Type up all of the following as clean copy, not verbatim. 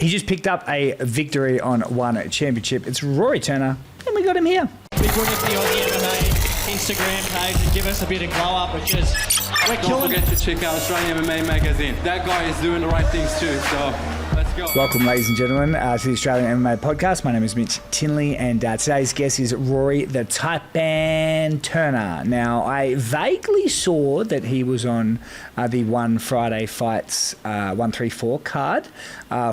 He just picked up a victory on one championship. It's Rory Turner, and we got him here. Be good if the Aussie MMA Instagram page and give us a bit of glow up. We're killing. Don't forget to check out Australian MMA magazine. That guy is doing the right things too, so let's go. Welcome, ladies and gentlemen, to the Australian MMA podcast. My name is Mitch Tinley, and today's guest is Rory the Taipan Turner. Now, I vaguely saw that he was on the One Friday Fights 134 card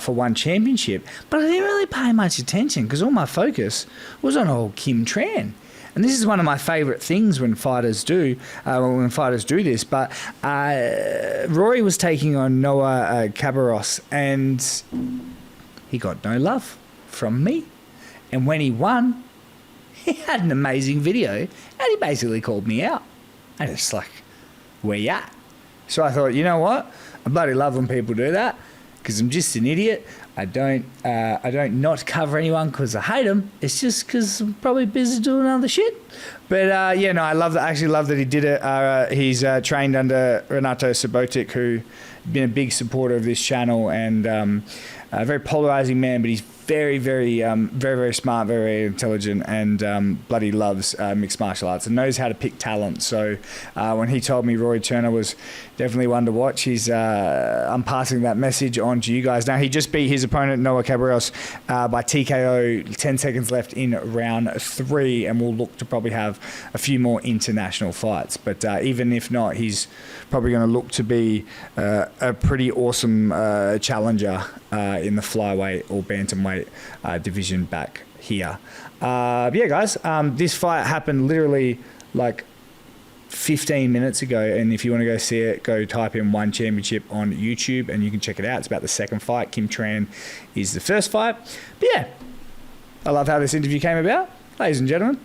for one championship, but I didn't really pay much attention because all my focus was on old Kim Tran. And this is one of my favourite things when fighters do this. But Rory was taking on Noah Cabreros, and he got no love from me. And when he won, he had an amazing video, and he basically called me out. And it's like, where you at? So I thought, you know what? I bloody love when people do that because I'm just an idiot. I don't not cover anyone because I hate them. It's just because I'm probably busy doing other shit. But I love that. I actually love that he did it. He's trained under Renato Subotic, who's been a big supporter of this channel and a very polarizing man. But he's very, very, very smart, very, very intelligent, and bloody loves mixed martial arts and knows how to pick talent. So when he told me Rory Turner was definitely one to watch, I'm passing that message on to you guys. Now, he just beat his opponent, Noah Cabreros, by TKO, 10 seconds left in round 3, and we'll look to probably have a few more international fights. But even if not, he's probably going to look to be a pretty awesome challenger in the flyweight or bantamweight division back here. Guys, this fight happened literally like 15 minutes ago, and if you want to go see it, go type in One Championship on YouTube and you can check it out. It's about the second fight. Kim Tran is the first fight. But yeah, I love how this interview came about. Ladies and gentlemen,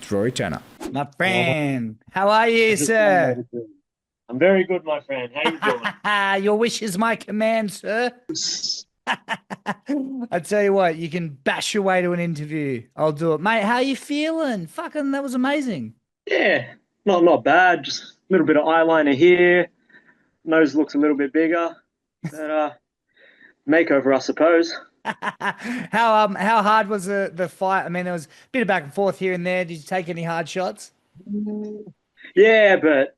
it's Rory Turner. My friend, how are you, sir? I'm very good, my friend. How you doing? Your wish is my command, sir. I tell you what, you can bash your way to an interview. I'll do it. Mate, how you feeling? Fucking, that was amazing. Yeah, not bad. Just a little bit of eyeliner here. Nose looks a little bit bigger. But, makeover, I suppose. How hard was the fight? I mean, there was a bit of back and forth here and there. Did you take any hard shots? Yeah, but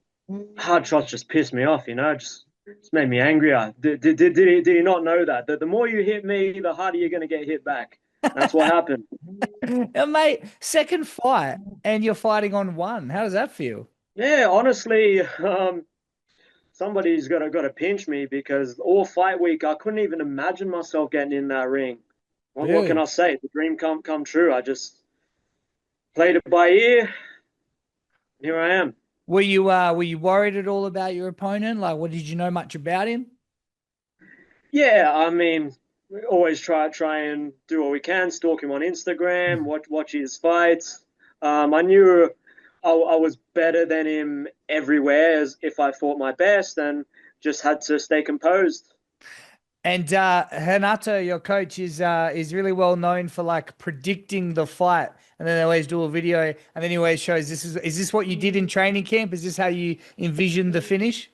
hard shots just pissed me off, just made me angrier. Did he not know that? The more you hit me, the harder you're going to get hit back. That's what happened. Mate, second fight, and you're fighting on one. How does that feel? Yeah, honestly, somebody's got to pinch me because all fight week, I couldn't even imagine myself getting in that ring. What can I say? The dream come true. I just played it by ear. Here I am. Were you worried at all about your opponent? Like, what, did you know much about him? Yeah, I mean, we always try and do what we can, stalk him on Instagram, watch his fights. I knew I was better than him everywhere as if I fought my best, and just had to stay composed. And Renato, your coach, is really well known for like predicting the fight, and then they always do a video, and then he always shows is this what you did in training camp? Is this how you envisioned the finish?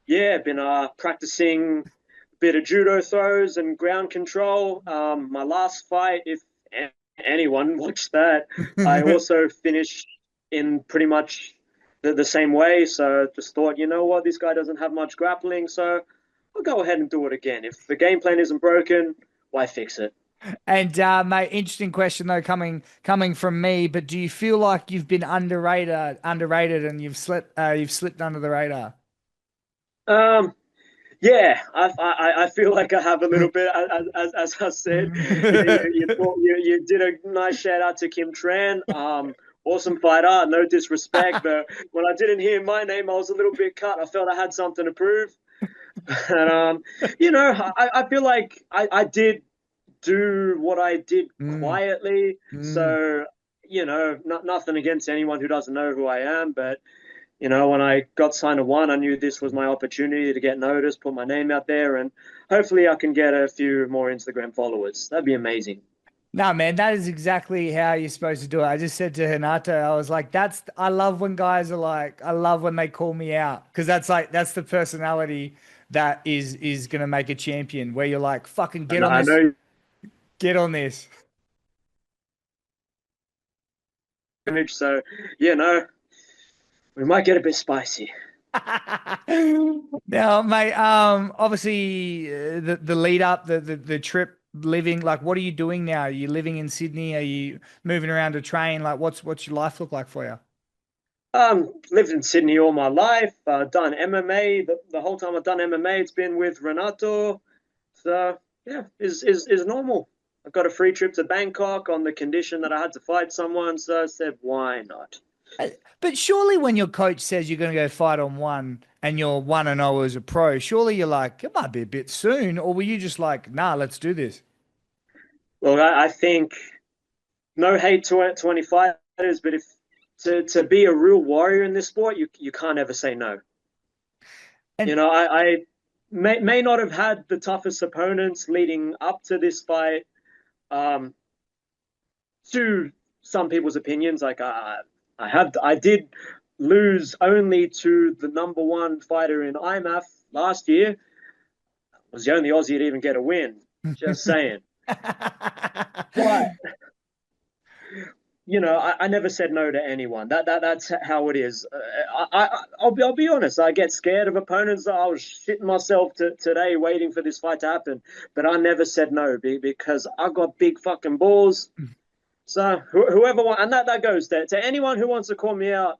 Yeah, been practicing a bit of judo throws and ground control. My last fight, if anyone watched that, I also finished in pretty much the same way. So just thought, you know what, this guy doesn't have much grappling, so I'll go ahead and do it again. If the game plan isn't broken, why fix it? And mate, interesting question though, coming from me. But do you feel like you've been underrated, and you've slipped under the radar? Yeah, I feel like I have a little bit. As I said, you did a nice shout out to Kim Tran. Awesome fighter, no disrespect, but when I didn't hear my name, I was a little bit cut. I felt I had something to prove. And, I feel like I did do what I did quietly. So, nothing against anyone who doesn't know who I am. But, when I got signed to One, I knew this was my opportunity to get noticed, put my name out there, and hopefully I can get a few more Instagram followers. That'd be amazing. No, man, that is exactly how you're supposed to do it. I just said to Renato, I was like, I love when guys are like, I love when they call me out, because that's the personality that is going to make a champion? Where you're like, fucking I know, I know get on this. image. So yeah, no, we might get a bit spicy. Now, mate, obviously the lead up, the trip, living, like, what are you doing now? Are you living in Sydney? Are you moving around to train? Like, what's your life look like for you? Lived in Sydney all my life. Done MMA. The whole time I've done MMA, it's been with Renato. So yeah, is normal. I got a free trip to Bangkok on the condition that I had to fight someone. So I said, why not? But surely when your coach says you're going to go fight on one and you're 1-0 as a pro, surely you're like, it might be a bit soon. Or were you just like, nah, let's do this? Well, I think no hate to any fighters, but if to be a real warrior in this sport, you can't ever say no. And I may not have had the toughest opponents leading up to this fight. Um, to some people's opinions, like I did lose only to the number one fighter in IMAF last year. I was the only Aussie to even get a win. Just saying. But I never said no to anyone. That's how it is. I'll be honest. I get scared of opponents. I was shitting myself today waiting for this fight to happen, but I never said no because I got big fucking balls. So whoever wants, and that goes to anyone who wants to call me out,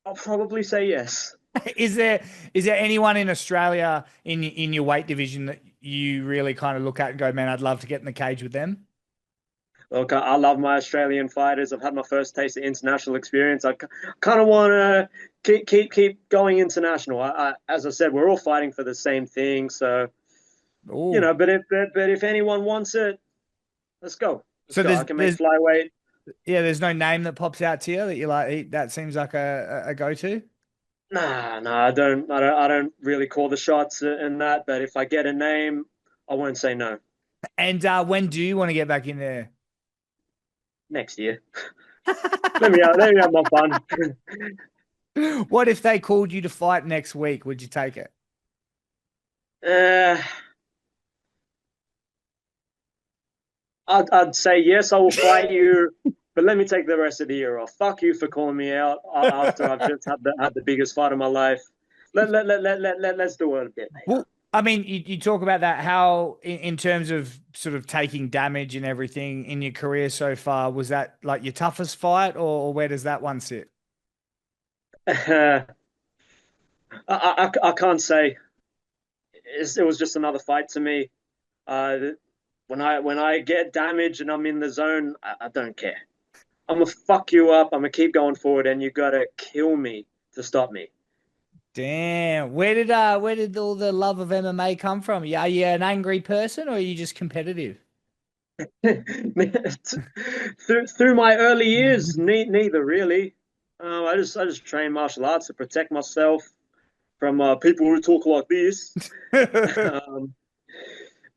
I'll probably say yes. is there anyone in Australia in your weight division that you really kind of look at and go, man, I'd love to get in the cage with them? Look, I love my Australian fighters. I've had my first taste of international experience. I kind of want to keep going international. As I said, we're all fighting for the same thing. So Oh, but if anyone wants it, let's go. Let's so go. I can make flyweight. there's no name that pops out to you that you're like, that seems like a go-to. Nah, I don't really call the shots in that. But if I get a name, I won't say no. And when do you want to get back in there? Next year, let me have my fun. What if they called you to fight next week? Would you take it? Uh, I'd say yes, I will fight you, but let me take the rest of the year off. Fuck you for calling me out after I've just had the biggest fight of my life. Let's do it a bit later. Well, I mean, you talk about that, how in terms of sort of taking damage and everything in your career so far, was that like your toughest fight, or where does that one sit? I can't say. It was just another fight to me. Uh, when I get damaged and I'm in the zone, I don't care. I'm gonna fuck you up. I'm gonna keep going forward, and you gotta kill me to stop me. Damn, where did all the love of MMA come from? Are you an angry person, or are you just competitive? Through my early years, neither really. I just train martial arts to protect myself from people who talk like this. um,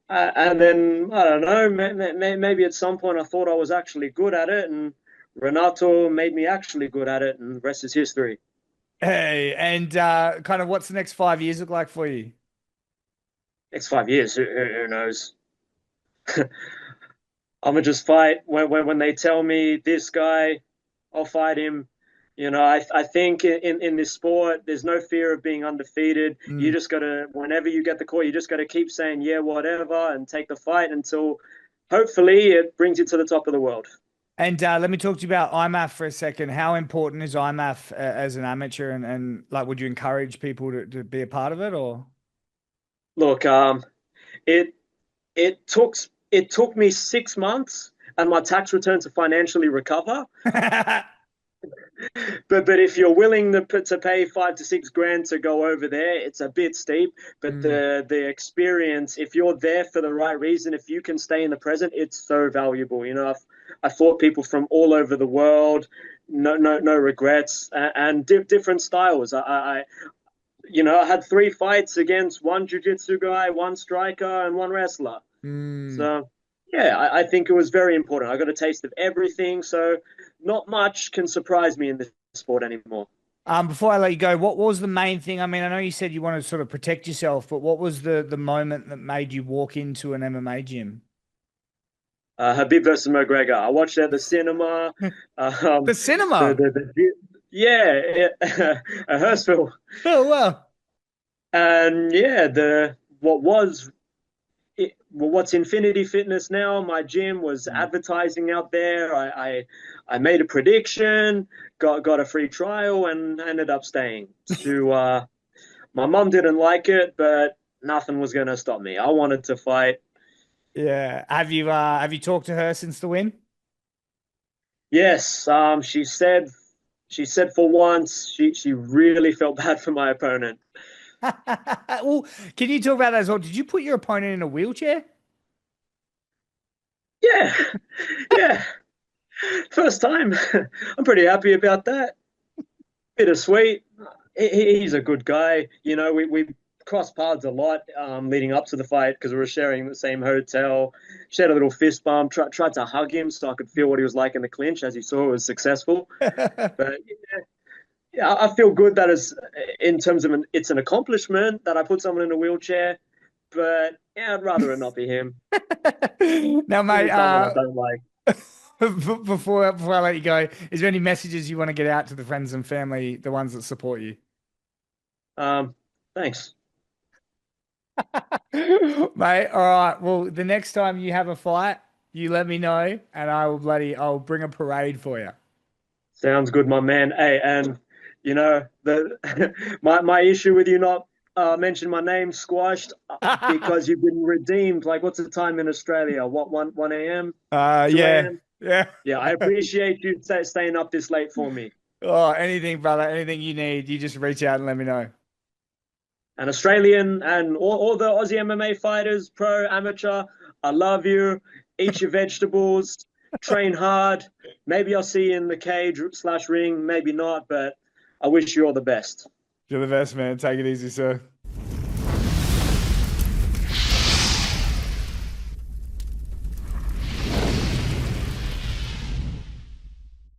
and then I don't know, maybe at some point I thought I was actually good at it, and Renato made me actually good at it, and the rest is history. Hey, and kind of what's the next 5 years look like for you? Next 5 years, who knows? I'm gonna just fight when they tell me this guy, I'll fight him. I think in this sport, there's no fear of being undefeated. You Mm. just gotta, whenever you get the call, you just gotta keep saying yeah, whatever, and take the fight until hopefully it brings you to the top of the world. And let me talk to you about IMAF for a second. How important is IMAF as an amateur, and like, would you encourage people to be a part of it, or? Look, it it took it took me 6 months and my tax return to financially recover. But if you're willing to pay 5 to 6 grand to go over there, it's a bit steep. But Mm. the experience, if you're there for the right reason, if you can stay in the present, it's so valuable. I fought people from all over the world, no regrets, and different styles. I had 3 fights against one jiu-jitsu guy, one striker, and one wrestler. Mm. So, yeah, I think it was very important. I got a taste of everything, so not much can surprise me in this sport anymore. Before I let you go, what was the main thing? I mean, I know you said you want to sort of protect yourself, but what was the moment that made you walk into an MMA gym? Habib versus McGregor. I watched it at the cinema. The cinema. Yeah, at Hurstville, Oh well. and yeah, the what was well, what's Infinity Fitness now? My gym was advertising out there. I made a prediction, got a free trial, and ended up staying. My mom didn't like it, but nothing was going to stop me. I wanted to fight. Yeah. Have you talked to her since the win? Yes, she said for once she really felt bad for my opponent. Well, can you talk about that as well? Did you put your opponent in a wheelchair? Yeah, yeah, first time. I'm pretty happy about that. Bittersweet. He's a good guy. You know, we crossed paths a lot leading up to the fight because we were sharing the same hotel. Shared a little fist bump. Tried to hug him so I could feel what he was like in the clinch. As you saw, it was successful. But yeah, I feel good that is in terms of it's an accomplishment that I put someone in a wheelchair. But yeah, I'd rather it not be him. Now, mate, It's someone I don't like. before I let you go, is there any messages you want to get out to the friends and family, the ones that support you? Um, Thanks. Mate, all right. Well, the next time you have a fight, you let me know and I'll bring a parade for you. Sounds good, my man. Hey, and you know the my issue with you not mention my name squashed because you've been redeemed. Like, what's the time in Australia? What, 1 a.m., 2 Yeah. a.m.? Yeah. Yeah, I appreciate you staying up this late for me. Oh, anything, brother, anything you need, you just reach out and let me know. And Australian and all the Aussie MMA fighters, pro, amateur, I love you. Eat your vegetables, train hard. Maybe I'll see you in the cage / ring, maybe not, but I wish you all the best. You're the best, man. Take it easy, sir.